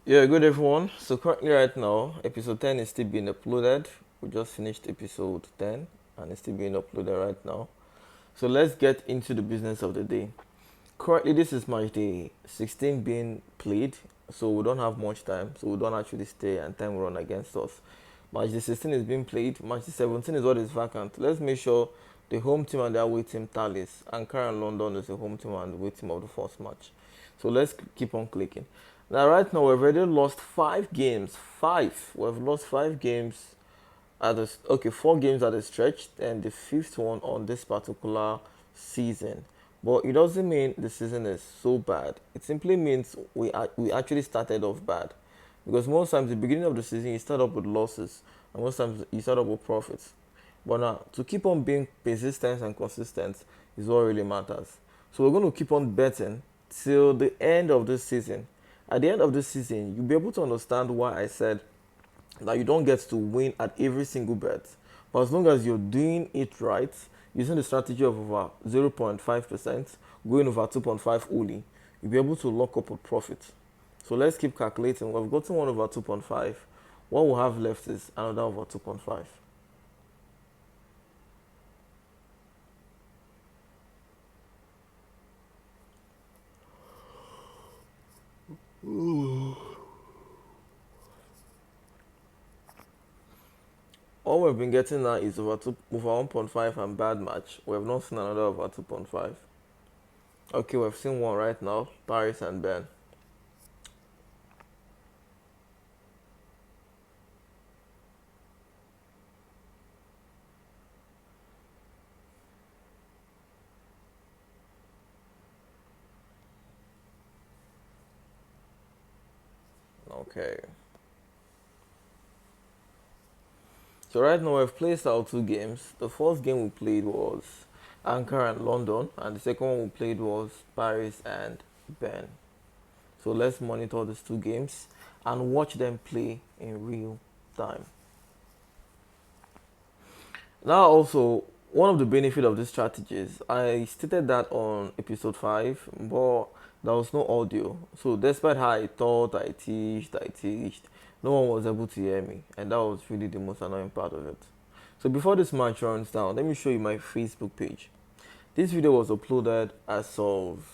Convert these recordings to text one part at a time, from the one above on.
Yeah, good everyone. So currently right now, episode 10 is still being uploaded. We just finished episode 10 and it's still being uploaded right now. So let's get into the business of the day. Currently this is match day 16 being played, so we don't have much time. So we don't actually stay and time will run against us. Match day 16 is being played, match day 17 is what is vacant. Let's make sure the home team and the away team tallies. Ankara and London is the home team and the away team of the first match. So let's keep on clicking. Now, right now, we've already lost 5 games. Five. We've lost 5 games at the okay, 4 games at a stretch, and the fifth one on this particular season. But it doesn't mean the season is so bad. It simply means we actually started off bad, because most times the beginning of the season you start up with losses, and most times you start up with profits. But now to keep on being persistent and consistent is what really matters. So we're going to keep on betting till the end of this season. At the end of this season, you'll be able to understand why I said that you don't get to win at every single bet. But as long as you're doing it right, using the strategy of over 0.5%, going over 2.5 only, you'll be able to lock up with profit. So let's keep calculating. We've gotten 1 over 2.5. What we have left is another over 2.5. All we've been getting now is over 1.5 and bad match. We have not seen another over 2.5. Okay, we've seen one right now, Paris and Ben. Okay. So right now we've placed our 2 games. The first game we played was Ankara and London, and the second one we played was Paris and Ben. So let's monitor these 2 games and watch them play in real time. Now also, one of the benefit of these strategies, I stated that on episode 5, but there was no audio. So despite how I thought I teached, no one was able to hear me, and that was really the most annoying part of it. So before this match runs down, let me show you my Facebook page. This video was uploaded as of,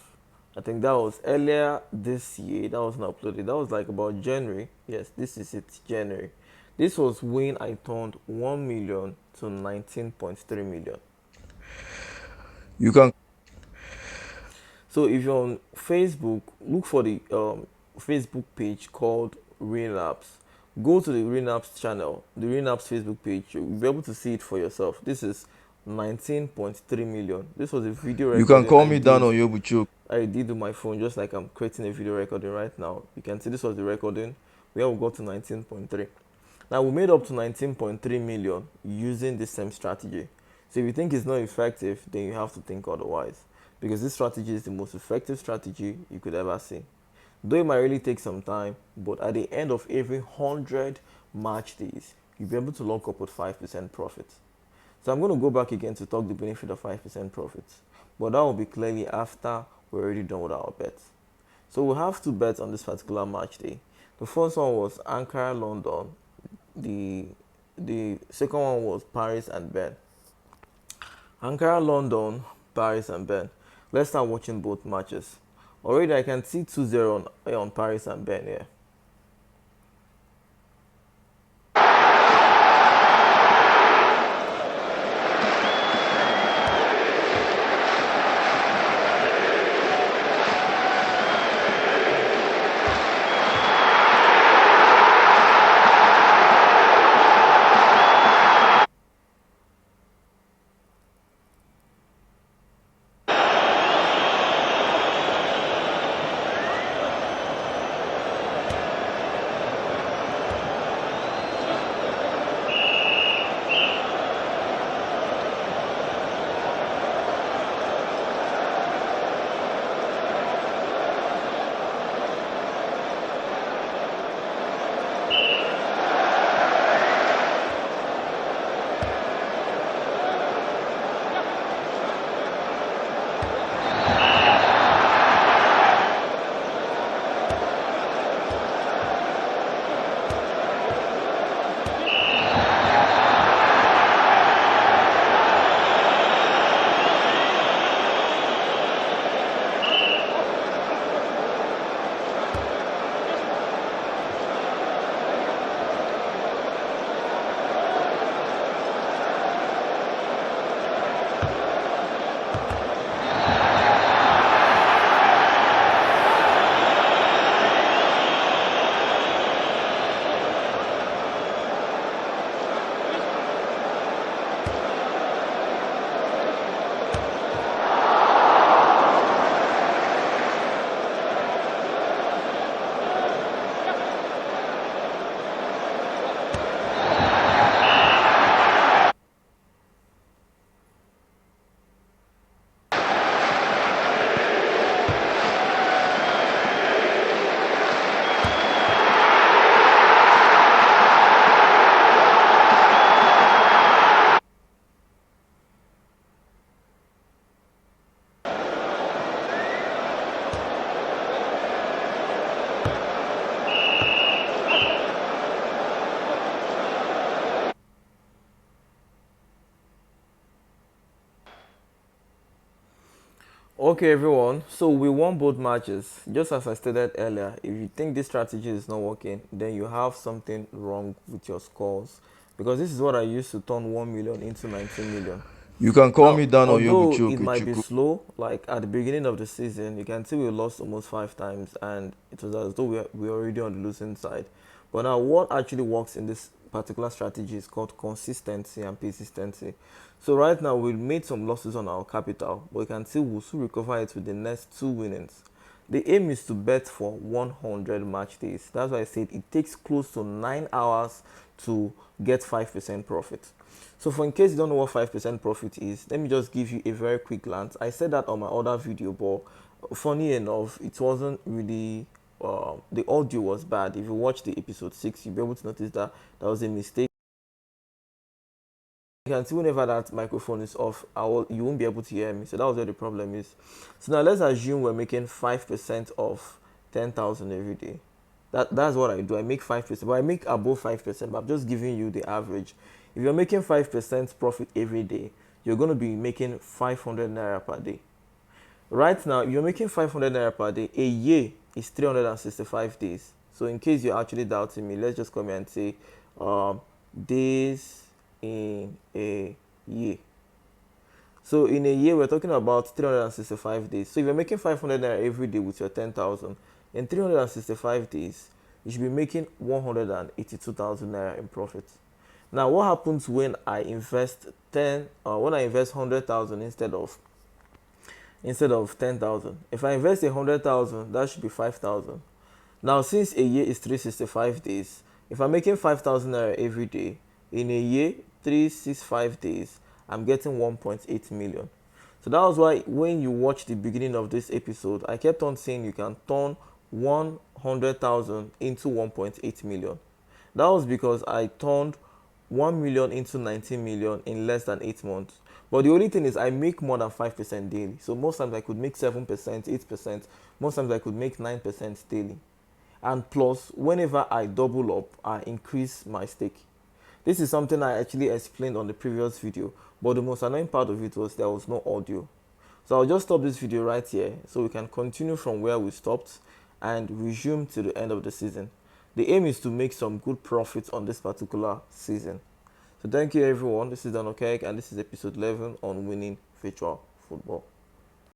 I think that was earlier this year. That was not uploaded. That was like about January. Yes, this is it, January. This was when I turned 1 million to 19.3 million. You can So if you're on Facebook, look for the Facebook page called Relapse. Go to the Relapse channel, the Relapse Facebook page. You'll be able to see it for yourself. This is 19.3 million. This was a video you can recording call me down on Yobucho. I did with my phone, just like I'm creating a video recording right now. You can see this was the recording where we got to 19.3. Now we made up to 19.3 million using the same strategy. So if you think it's not effective, then you have to think otherwise. Because this strategy is the most effective strategy you could ever see. Though it might really take some time, but at the end of every 100 match days, you'll be able to lock up with 5% profit. So I'm going to go back again to talk the benefit of 5% profits. But that will be clearly after we're already done with our bets. So we have 2 bets on this particular match day. The first one was Ankara London. The the second one was Paris and Ben. Ankara London, Paris and Ben. Let's start watching both matches. Already I can see 2-0 on Paris and Ben here. Okay, everyone. So we won both matches. Just as I stated earlier, if you think this strategy is not working, then you have something wrong with your scores. Because this is what I used to turn 1 million into 19 million. You can call Now, me Dan although it Oyobuchi might be Chuku. slow, like at the beginning of the season, you can see we lost almost 5 times, and it was as though we were already on the losing side. But now, what actually works in this particular strategy is called consistency and persistency. So right now, we made some losses on our capital, but you can see we'll still recover it with the next 2 winnings. The aim is to bet for 100 match days. That's why I said it takes close to 9 hours to get 5% profit. So for in case you don't know what 5% profit is, let me just give you a very quick glance. I said that on my other video, but funny enough, it wasn't really, the audio was bad. If you watch the episode 6, you'll be able to notice that that was a mistake. You can see whenever that microphone is off, you won't be able to hear me. So that was where the problem is. So now let's assume we're making 5% of 10,000 every day. That's what I do. I make 5%, but I make above 5%, but I'm just giving you the average. If you're making 5% profit every day, you're going to be making 500 naira per day. Right now, if you're making 500 naira per day, a year is 365 days. So in case you're actually doubting me, let's just come here and say days in a year. So in a year, we're talking about 365 days. So if you're making 500 naira every day with your 10,000, in 365 days, you should be making 182,000 naira in profit. Now, what happens when I invest 100,000 instead of 10,000? If I invest 100,000, that should be 5,000. Now, since a year is 365 days, if I'm making 5,000 naira every day, in a year, 365 days, I'm getting 1.8 million. So that was why when you watch the beginning of this episode, I kept on saying you can turn 100,000 into 1.8 million. That was because I turned 1 million into 19 million in less than 8 months. But the only thing is I make more than 5% daily. So most times I could make 7%, 8%. Most times I could make 9% daily. And plus, whenever I double up, I increase my stake. This is something I actually explained on the previous video, but the most annoying part of it was there was no audio. So I'll just stop this video right here so we can continue from where we stopped and resume to the end of the season. The aim is to make some good profits on this particular season. So thank you everyone. This is Dan Okek and this is episode 11 on winning virtual football.